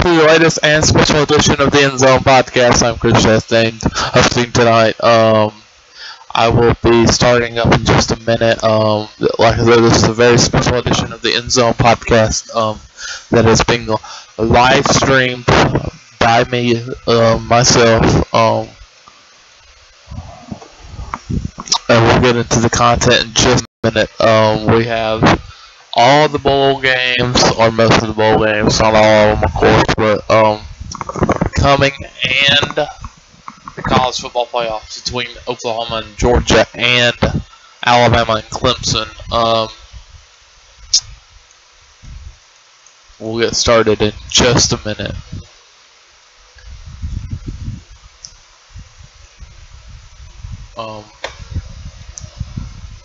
to the latest and special edition of the End Zone Podcast. I'm Chris Chastain. Hosting tonight. I will be starting up in just a minute. Like I said, this is a very special edition of the End Zone Podcast that is being live streamed by me, myself. And we'll get into the content in just a minute. We have all the bowl games, or most of the bowl games, not all of them, of course, but coming, and the college football playoffs between Oklahoma and Georgia and Alabama and Clemson. We'll get started in just a minute. Let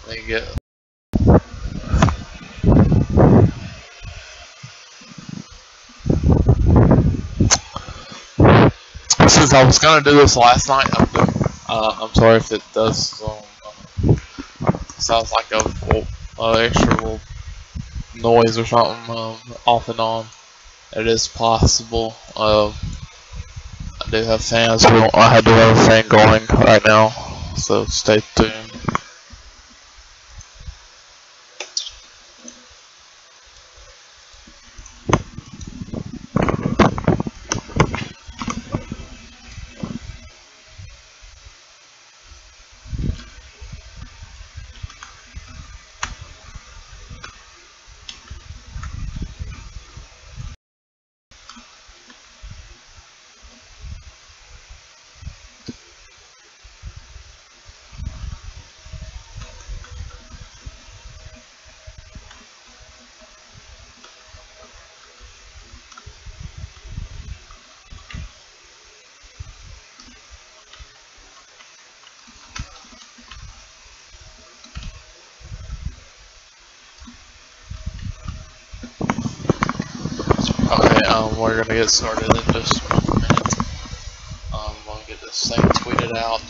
me get. Since I was gonna do this last night, I'm sorry if it does sounds like a extra little noise or something off and on. It is possible. I do have fans. I do have a fan going right now, so stay tuned. Okay, we're gonna get started in just a minute. I'm gonna get this thing tweeted out.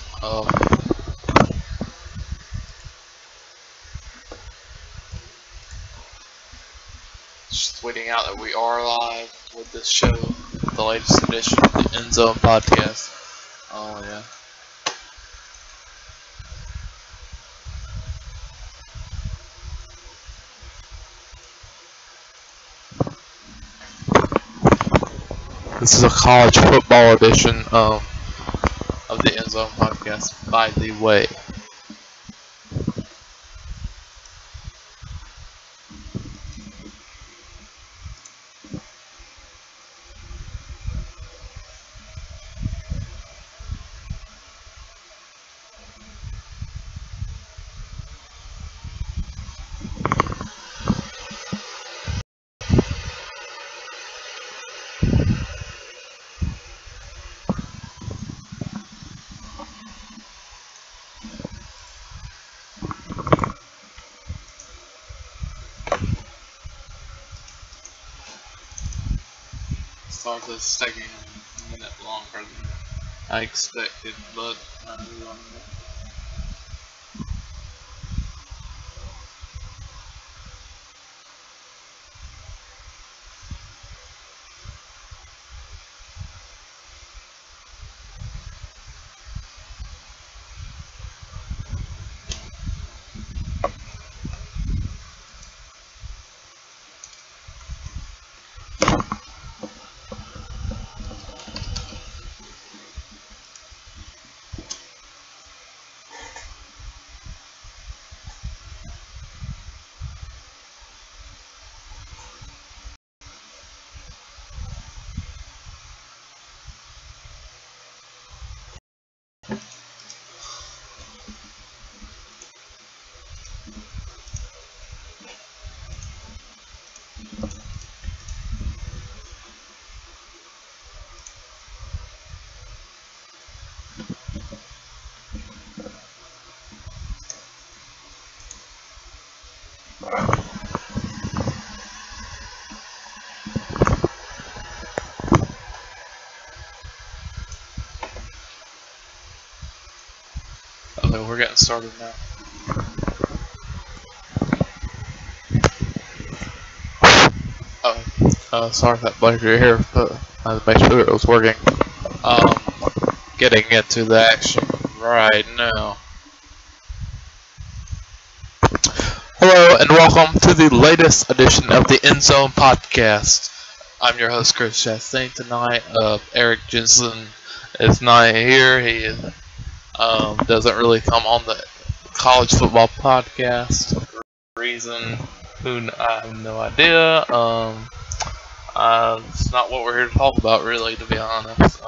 Just tweeting out that we are live with this show, the latest edition of the End Zone Podcast. Oh yeah. This is a college football edition of the End Zone Podcast, by the way. Sorry, this is taking a minute longer than I expected, but okay, we're getting started now. Sorry if that bugged your ear, but Make sure it was working. Getting into the action right now. Hello and welcome to the latest edition of the Endzone Podcast. I'm your host Chris Chastain tonight. Eric Jensen is not here. He doesn't really come on the college football podcast. Reason, I have no idea. It's not what we're here to talk about, really, to be honest.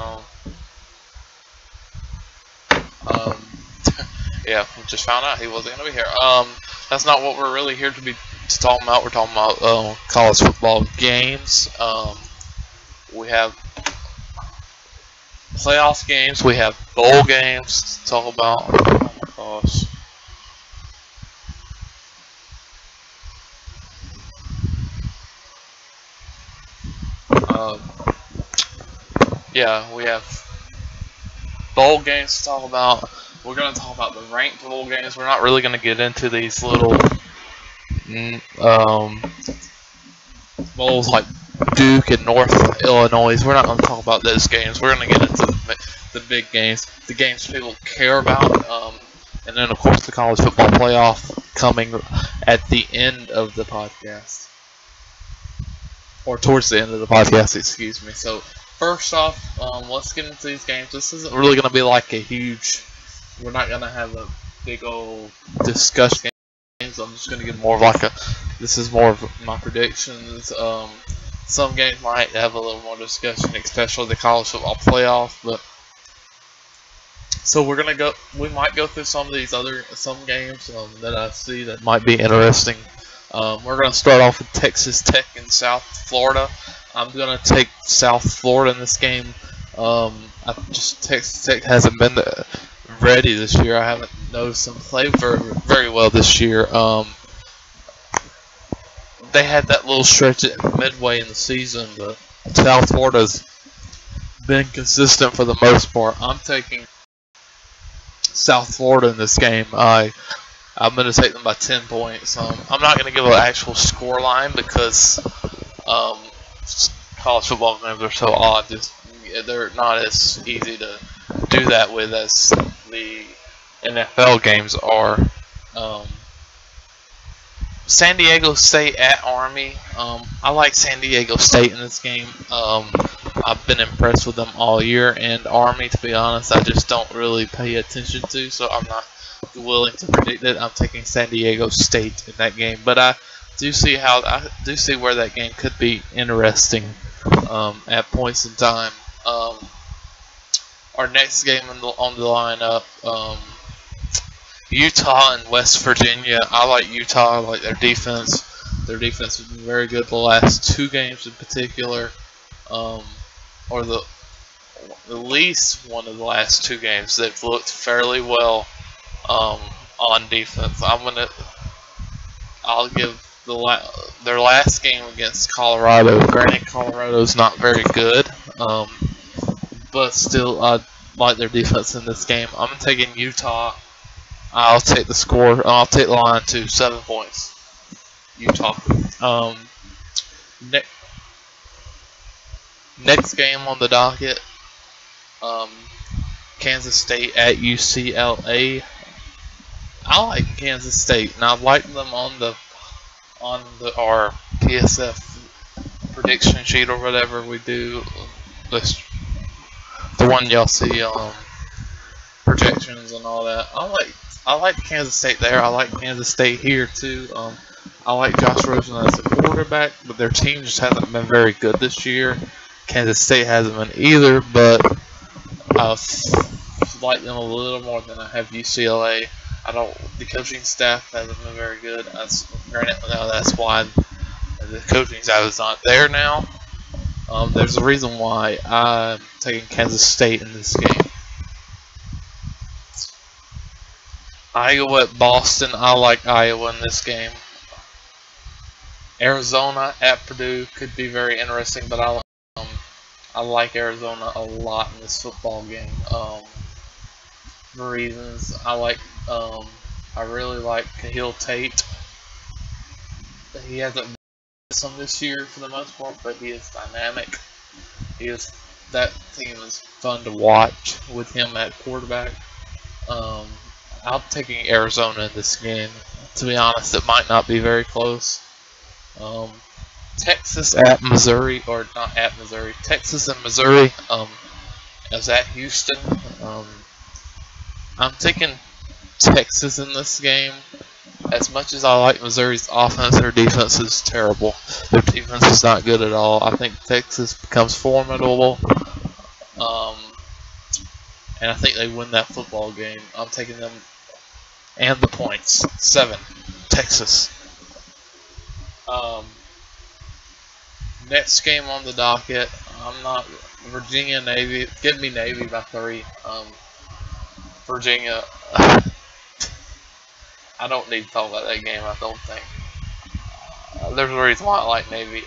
Yeah, we just found out he wasn't gonna be here. That's not what we're really here to talk about. We're talking about college football games. We have playoff games. We have bowl games to talk about. Oh my gosh. Yeah, we have bowl games to talk about. We're going to talk about the ranked bowl games. We're not really going to get into these little bowls like Duke and North Illinois. We're not going to talk about those games. We're going to get into the big games, the games people care about, and then of course the college football playoff coming at the end of the podcast, or towards the end of the podcast, excuse me. So first off, let's get into these games. This isn't really going to be like a huge, we're not going to have a big old discussion games. I'm just going to get more of like this is more of my predictions. Some games might have a little more discussion, especially the college football playoff. But so we might go through some games that I see that might be interesting. We're going to start off with Texas Tech in South Florida. I'm going to take South Florida in this game. Texas Tech hasn't been ready this year. I haven't noticed them play very well this year. They had that little stretch at midway in the season, but South Florida's been consistent for the most part. I'm taking South Florida in this game. I'm going to take them by 10 points. I'm not going to give an actual score line because college football games are so odd. They're not as easy to do that with as the NFL games are. San Diego State at Army. I like San Diego State in this game. I've been impressed with them all year, and Army, to be honest, I just don't really pay attention to, so I'm not willing to predict it. I'm taking San Diego State in that game, but I do see where that game could be interesting at points in time. Our next game on the lineup, Utah and West Virginia. I like Utah. I like their defense. Their defense has been very good the last two games in particular, or at least one of the last two games. They've looked fairly well on defense. I'll give their last game against Colorado. Granted, Colorado's not very good, but still, I like their defense in this game. I'm taking Utah. I'll take the score. I'll take the line to 7 points. Utah. Next game on the docket. Kansas State at UCLA. I like Kansas State, and I've liked them on our PSF prediction sheet or whatever we do. The one y'all see on projections and all that. I like Kansas State there. I like Kansas State here too. I like Josh Rosen as a quarterback, but their team just hasn't been very good this year. Kansas State hasn't been either, but I like them a little more than I have UCLA. The coaching staff hasn't been very good. Granted, now that's why the coaching staff is not there now. There's a reason why I'm taking Kansas State in this game. Iowa at Boston. I like Iowa in this game. Arizona at Purdue could be very interesting, but I like Arizona a lot in this football game. For reasons I really like Kahil Tate. He hasn't been some this year for the most part, but he is dynamic. That team is fun to watch with him at quarterback. I'm taking Arizona in this game. To be honest, it might not be very close. Texas at Missouri, or not at Missouri. Texas and Missouri is at Houston. I'm taking Texas in this game. As much as I like Missouri's offense, their defense is terrible. Their defense is not good at all. I think Texas becomes formidable. And I think they win that football game. I'm taking them and the points. 7. Texas. Next game on the docket. I'm not Virginia Navy. Give me Navy by 3. Virginia. I don't need to talk about that game. I don't think. There's a reason why I like Navy.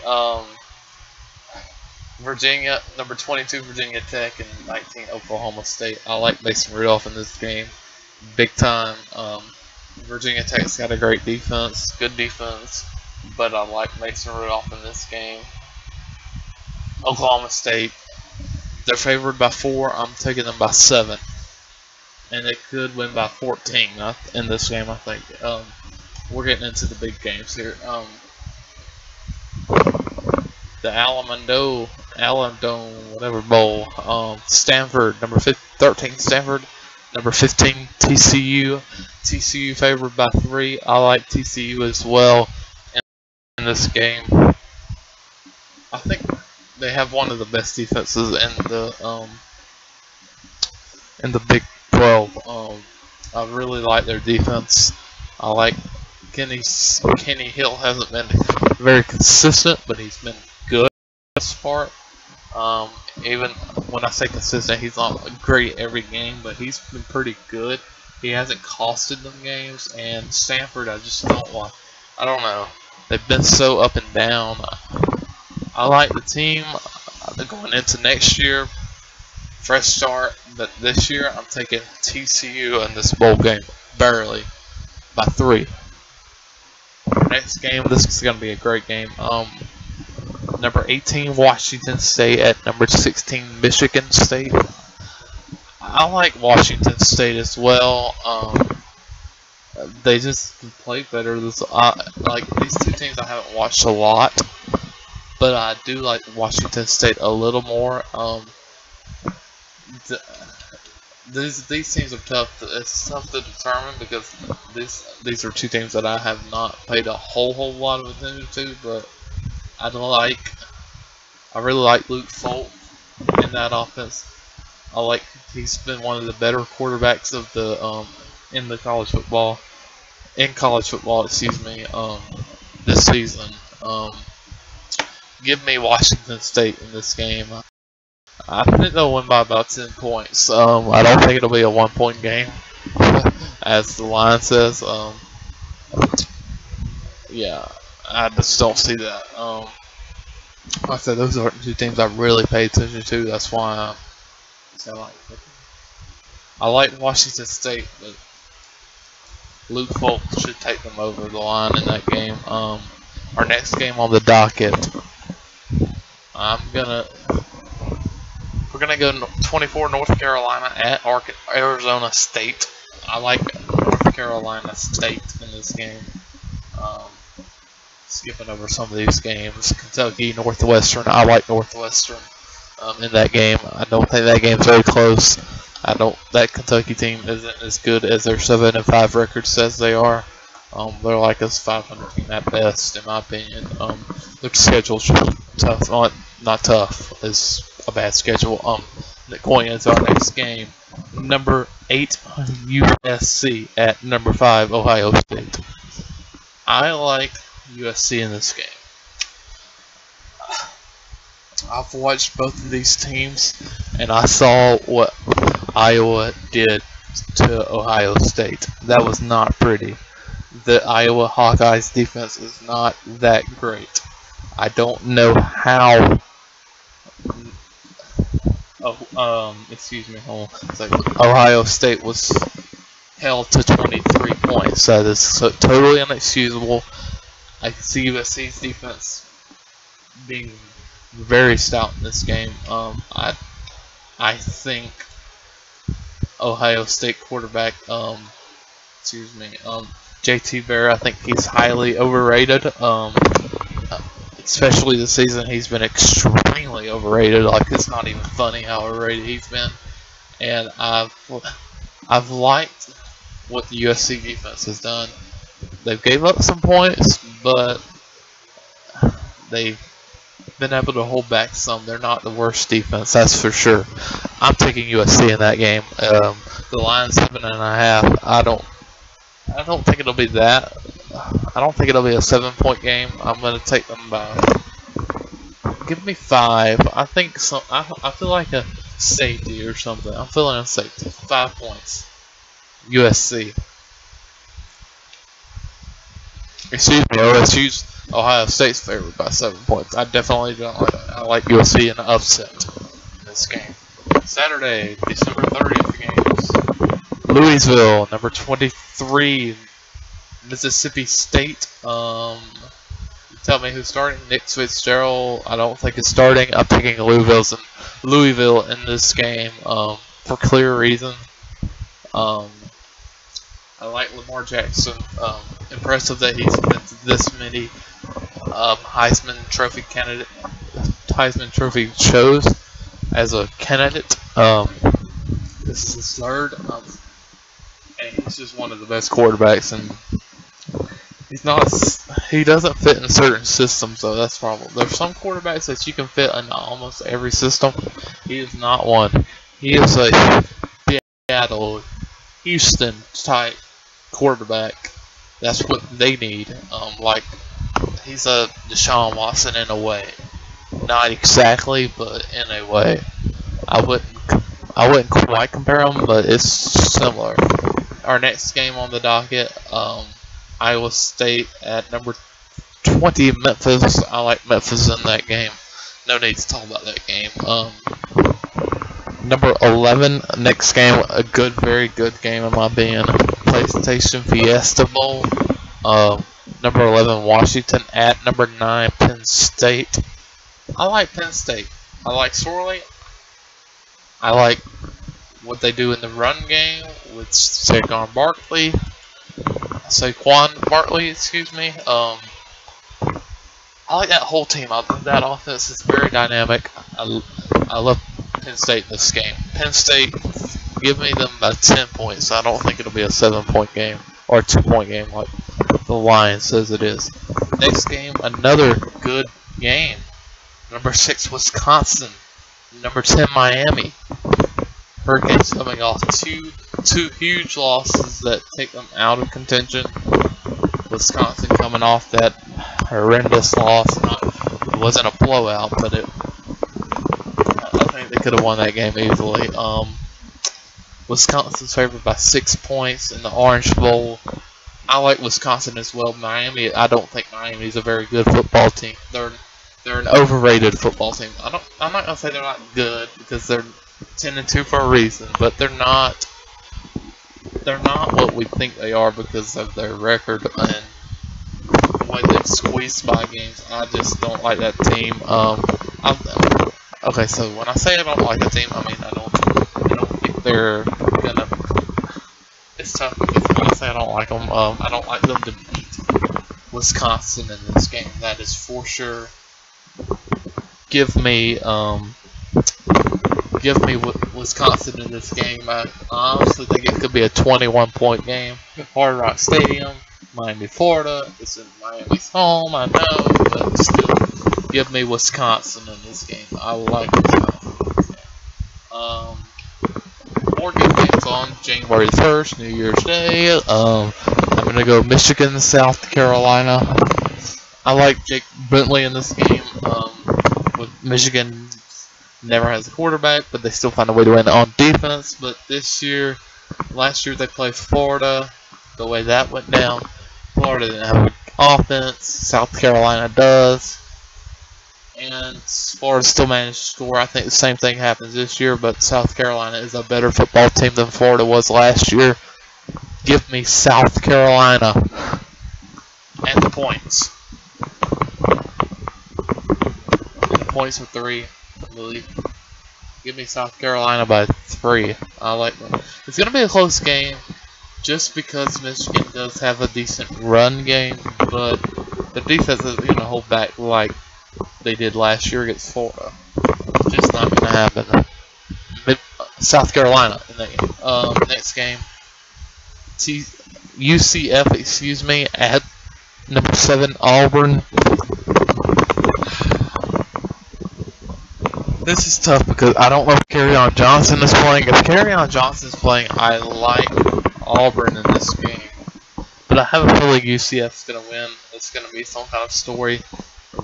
Virginia, number 22, Virginia Tech, and 19, Oklahoma State. I like Mason Rudolph in this game, big time. Virginia Tech's got a great defense, good defense, but I like Mason Rudolph in this game. Oklahoma State, they're favored by 4. I'm taking them by 7, and they could win by 14 in this game. I think. We're getting into the big games here. The Alamodome, whatever bowl. Stanford, number 13, Stanford, number 15, TCU. TCU favored by 3. I like TCU as well in this game. I think they have one of the best defenses in the Big 12. I really like their defense. I like Kenny Hill. Hasn't been very consistent, but he's been good this part. Even when I say consistent, he's not great every game, but he's been pretty good. He hasn't costed them games. And Stanford, I just don't like. I don't know. They've been so up and down. I like the team. They're going into next year, fresh start. But this year, I'm taking TCU in this bowl game, barely, by 3. Next game, this is going to be a great game. Number 18, Washington State at number 16, Michigan State. I like Washington State as well. They just play better. Like these two teams, I haven't watched a lot, but I do like Washington State a little more. These teams are tough. It's tough to determine because these are two teams that I have not paid a whole lot of attention to, but I really like Luke Falk in that offense. He's been one of the better quarterbacks of the in college football, this season. Give me Washington State in this game. I think they'll win by about 10 points. I don't think it'll be a 1-point game, as the line says. Yeah, I just don't see that. Like I said, those are two teams I really pay attention to. That's why I like Washington State, but Luke Falk should take them over the line in that game. Our next game on the docket, we're gonna go 24 North Carolina at Arizona State. I like North Carolina State in this game. Skipping over some of these games, Kentucky, Northwestern. I like Northwestern in that game. I don't think that game's very close. That Kentucky team isn't as good as their 7-5 record says they are. They're like a 500 team at best, in my opinion. Their schedule's tough. Not tough. It's a bad schedule. Going into our next game, number 8 USC at number 5 Ohio State. I like USC in this game. I've watched both of these teams, and I saw what Iowa did to Ohio State. That was not pretty. The Iowa Hawkeyes defense is not that great. I don't know how. Excuse me. Hold on. It's like Ohio State was held to 23 points. That is totally inexcusable. I can see USC's defense being very stout in this game. I think Ohio State quarterback, JT Barrett, I think he's highly overrated. Especially this season, he's been extremely overrated. Like, it's not even funny how overrated he's been. And I've liked what the USC defense has done. They've gave up some points, but they've been able to hold back some. They're not the worst defense, that's for sure. I'm taking USC in that game. The line's 7.5. I don't think it'll be that. I don't think it'll be a 7-point game. I'm gonna take them by. Give me 5. I think so. I feel like a safety or something. I'm feeling a safety. 5 points. USC. Excuse me. OSU's Ohio State's favored by 7 points. I definitely don't like that. I like USC in an upset in this game. Saturday, December 30th games. Louisville, number 23. Mississippi State. Tell me who's starting. Nick Fitzgerald. I don't think is starting. I'm picking Louisville in this game for clear reason. I like Lamar Jackson. Impressive that he's been to this many Heisman Trophy shows as a candidate. This is his third, and he's just one of the best quarterbacks. And he doesn't fit in certain systems, though. That's the problem. There's some quarterbacks that you can fit in almost every system. He is not one. He is a Seattle, Houston type quarterback. That's what they need. Like, he's a Deshaun Watson in a way. Not exactly, but in a way. I wouldn't quite compare them, but it's similar. Our next game on the docket, Iowa State at number 20, Memphis. I like Memphis in that game. No need to talk about that game. Number 11, next game, a very good game in my opinion. PlayStation Fiesta Bowl. Number 11, Washington at number 9, Penn State. I like Penn State. I like Sorley. I like what they do in the run game with Saquon Barkley, excuse me. I like that whole team. That offense is very dynamic. I love Penn State in this game. Penn State, give me them by 10 points. I don't think it'll be a 7-point game or a 2-point game like the line says it is. Next game, another good game. Number 6, Wisconsin. Number 10, Miami. Hurricanes coming off two huge losses that take them out of contention. Wisconsin coming off that horrendous loss. It wasn't a blowout, but I think they could have won that game easily. Wisconsin's favored by 6 points in the Orange Bowl. I like Wisconsin as well. Miami, I don't think Miami's a very good football team. They're an overrated football team. I'm not gonna say they're not good because they're 10-2 for a reason, but they're not what we think they are because of their record and the way they've squeezed by games. I just don't like that team. Okay, so when I say I don't like the team, I mean I don't think they're gonna. It's tough because when I say I don't like them, I don't like them to beat Wisconsin in this game. That is for sure. Give me Wisconsin in this game. I honestly think it could be a 21-point game. Hard Rock Stadium, Miami, Florida. It's in Miami's home, I know, but still, give me Wisconsin in this game. I like Wisconsin in this game. More good games on January 1st, New Year's Day. I'm going to go Michigan, South Carolina. I like Jake Bentley in this game. With Michigan never has a quarterback, but they still find a way to win on defense. But last year they played Florida. The way that went down, Florida didn't have an offense. South Carolina does. And Florida still managed to score. I think the same thing happens this year, but South Carolina is a better football team than Florida was last year. Give me South Carolina and the points. points for 3, I believe. Give me South Carolina by 3. I like that. It's going to be a close game just because Michigan does have a decent run game, but the defense is going to hold back like they did last year against Florida. It's just not going to happen. South Carolina in that game. Next game, UCF, at number 7 Auburn. This is tough because I don't know if Kerryon Johnson is playing. If Kerryon Johnson is playing, I like Auburn in this game. But I have a feeling UCF is going to win. It's going to be some kind of story.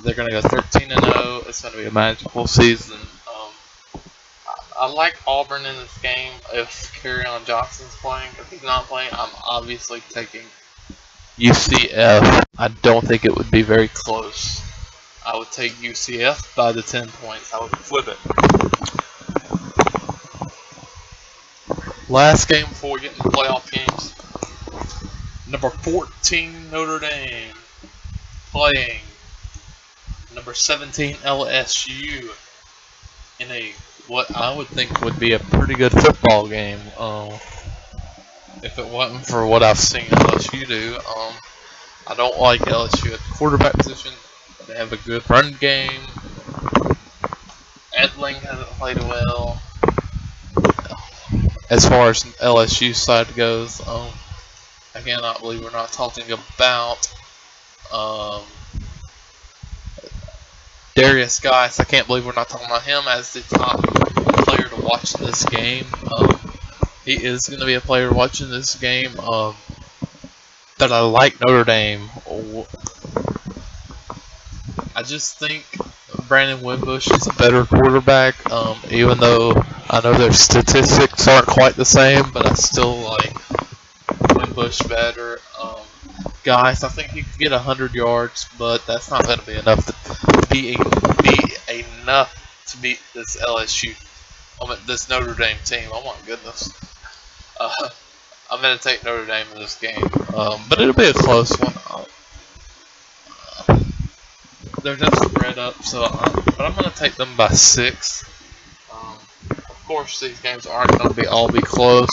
They're going to go 13-0. It's going to be a magical season. I like Auburn in this game if Kerryon Johnson's playing. If he's not playing, I'm obviously taking UCF. I don't think it would be very close. I would take UCF by the 10 points. I would flip it. Last game before we get into playoff games. Number 14 Notre Dame playing number 17 LSU in a what I would think would be a pretty good football game. If it wasn't for what I've seen LSU do, I don't like LSU at the quarterback position. They have a good run game. Edling hasn't played well. As far as LSU side goes, I cannot believe we're not talking about Darius Geis. I can't believe we're not talking about him as the top player to watch this game. He is going to be a player watching this game. But I like Notre Dame. I just think Brandon Wimbush is a better quarterback, even though I know their statistics aren't quite the same, but I still like Wimbush better. Guys, I think he could get 100 yards, but that's not going to be enough to be enough to beat this LSU, this Notre Dame team. Oh my goodness. I'm going to take Notre Dame in this game, but it'll be a close one. They're just spread up, but I'm going to take them by 6. Of course, these games aren't going to all be close.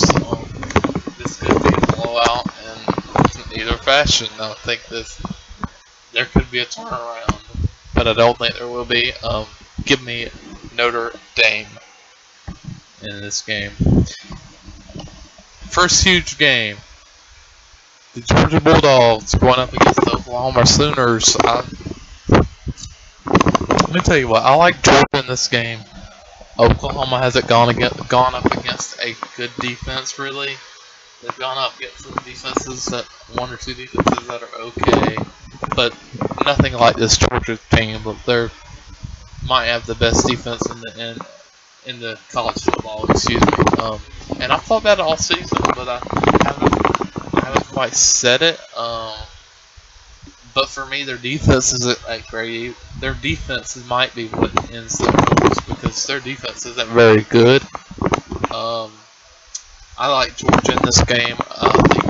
This could be a blowout in either fashion. I think there could be a turnaround, but I don't think there will be. Give me Notre Dame in this game. First huge game. The Georgia Bulldogs going up against the Oklahoma Sooners. Let me tell you what, I like Georgia in this game. Oklahoma hasn't gone up against a good defense, really. They've gone up against some defenses, one or two defenses that are okay, but nothing like this Georgia team. But they might have the best defense in the college football. Excuse me. And I thought that all season, but I haven't quite said it. But for me, their defense isn't that great. Their defense might be what ends their goals because their defense isn't very good. I like Georgia in this game. I think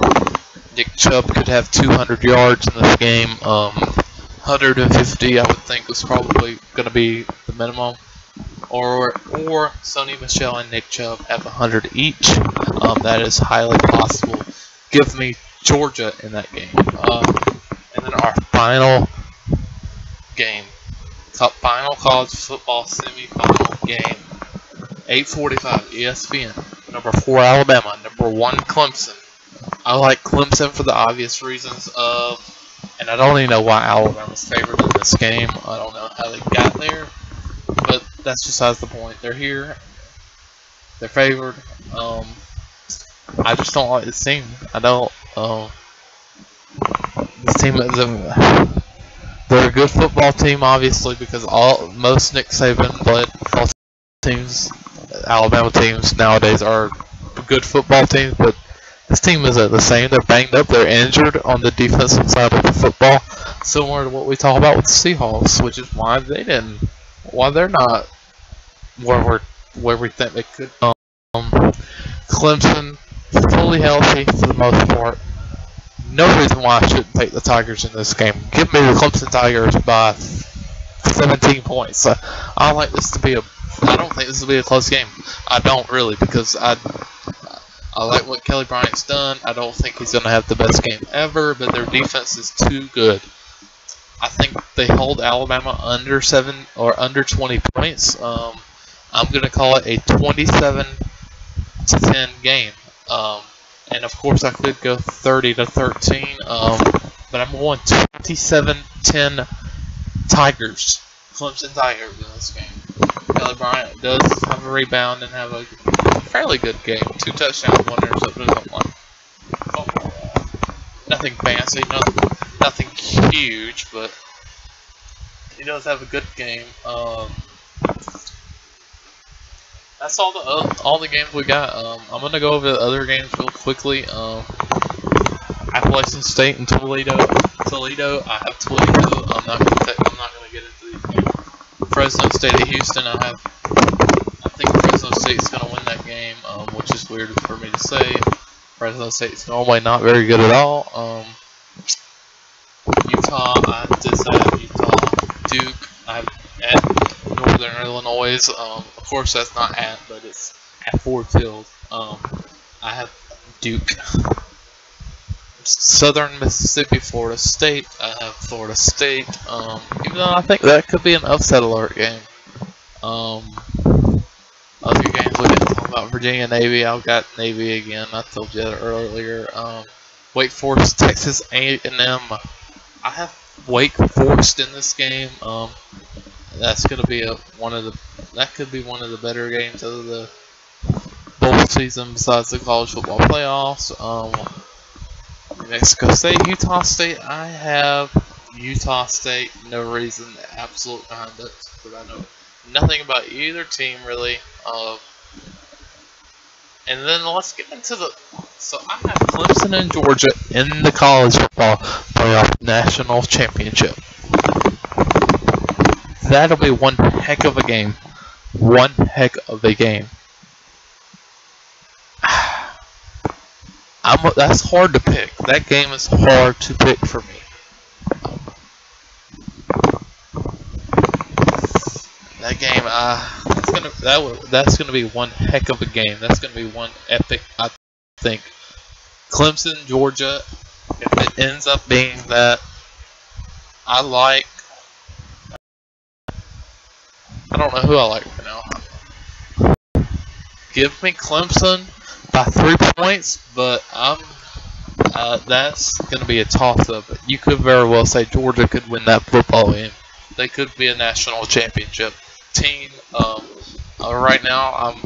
Nick Chubb could have 200 yards in this game. 150, I would think, was probably going to be the minimum. Or Sony Michel and Nick Chubb have 100 each. That is highly possible. Give me Georgia in that game. And then our final game, final college football semifinal game, 8:45 ESPN. Number 4 Alabama, number 1 Clemson. I like Clemson for the obvious reasons and I don't even know why Alabama's favored in this game. I don't know how they got there, but that's besides the point. They're here. They're favored. I just don't like this team. I don't. This team is they're a good football team, obviously, because most Nick Saban-led football teams, Alabama teams nowadays are good football teams, but this team isn't the same. They're banged up. They're injured on the defensive side of the football, similar to what we talk about with the Seahawks, which is why they're not where we think they could. Clemson fully healthy for the most part. No reason why I shouldn't take the Tigers in this game. Give me the Clemson Tigers by 17 points. I like this to be a. I don't think this will be a close game. I don't really, because I like what Kelly Bryant's done. I don't think he's going to have the best game ever, but their defense is too good. I think they hold Alabama under 7 or under 20 points. I'm going to call it a 27-10 game. And of course, I could go 30-13. But I'm going 27-10 Tigers. Clemson Tigers in this game. Kelly Bryant does have a rebound and have a fairly good game. 2 touchdowns, 1 interception, something like. Nothing fancy, nothing huge, but he does have a good game. That's all the games we got. I'm gonna go over the other games real quickly. Appalachian State and Toledo. I have Toledo. I'm not gonna get into these games. Fresno State at Houston. I think Fresno State's gonna win that game, which is weird for me to say. Fresno State's normally not very good at all. Utah, I just have Utah. Duke, I have at Northern Illinois. Of course, that's not at, but it's at Ford Field. I have Duke. Southern Mississippi, Florida State. I have Florida State. Even though I think that could be an upset alert game. Other games we didn't talk about. Virginia Navy. I've got Navy again. I told you that earlier. Wake Forest, Texas A&M. I have Wake Forest in this game. That's gonna be that could be one of the better games of the bowl season besides the college football playoffs. New Mexico State, Utah State. I have Utah State. No reason, absolute conduct, but I know nothing about either team really. And then let's get into the. So I have Clemson and Georgia in the college football playoff national championship. That'll be one heck of a game. One heck of a game. That's hard to pick. That game is hard to pick for me. That game, that's gonna be one heck of a game. That's gonna be one epic. I think Clemson, Georgia. If it ends up being that, I don't know who I like right now. Give me Clemson by 3 points, but that's going to be a toss-up. You could very well say Georgia could win that football game. They could be a national championship team. Right now, I'm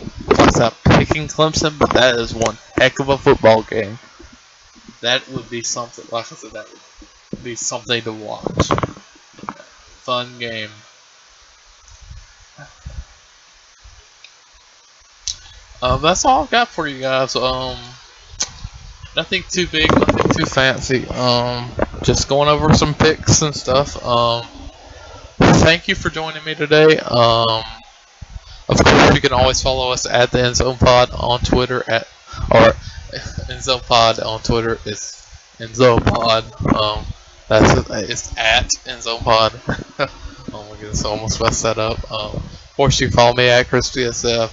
picking Clemson, but that is one heck of a football game. That would be something. Like I said, that would be something to watch. Fun game. That's all I've got for you guys. Nothing too big, nothing too fancy. Just going over some picks and stuff. Thank you for joining me today. Of course, you can always follow us at the ENDZONEPOD on Twitter or ENDZONEPOD on Twitter. It's ENDZONEPOD. It's at ENDZONEPOD. Oh my goodness, I almost messed that up. Of course, you can follow me at ChrisPSF.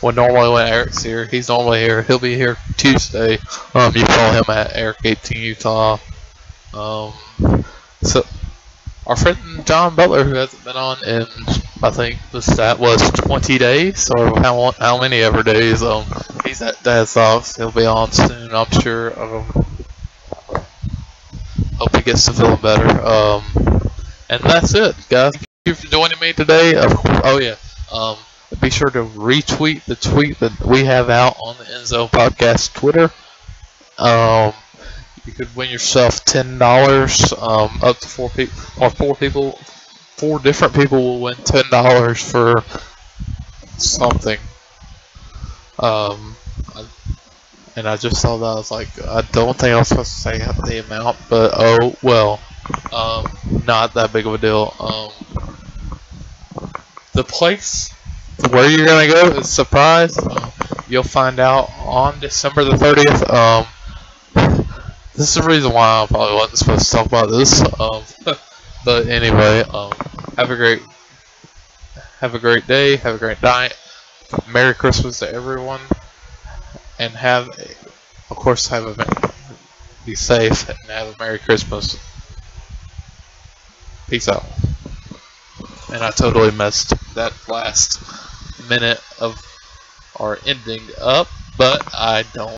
When Eric's here, he's normally here. He'll be here Tuesday. You follow him at Eric18Utah. So our friend John Butler, who hasn't been on in, I think the stat was 20 days, or how many ever days. He's at Dad's Socks. He'll be on soon, I'm sure. Hope he gets to feeling better. And that's it, guys. Thank you for joining me today. Oh yeah. Be sure to retweet the tweet that we have out on the Endzone Podcast Twitter. You could win yourself $10. Up to 4 people, or 4 people. 4 different people will win $10 for something. And I just saw that. I was like, I don't think I was supposed to say the amount, but oh well. Not that big of a deal. The place where you're gonna go is a surprise. You'll find out on December the 30th. This is the reason why I probably wasn't supposed to talk about this. But anyway, Have a great day. Have a great night. Merry Christmas to everyone, and be safe and have a Merry Christmas. Peace out. And I totally messed that last minute of our ending up, but I don't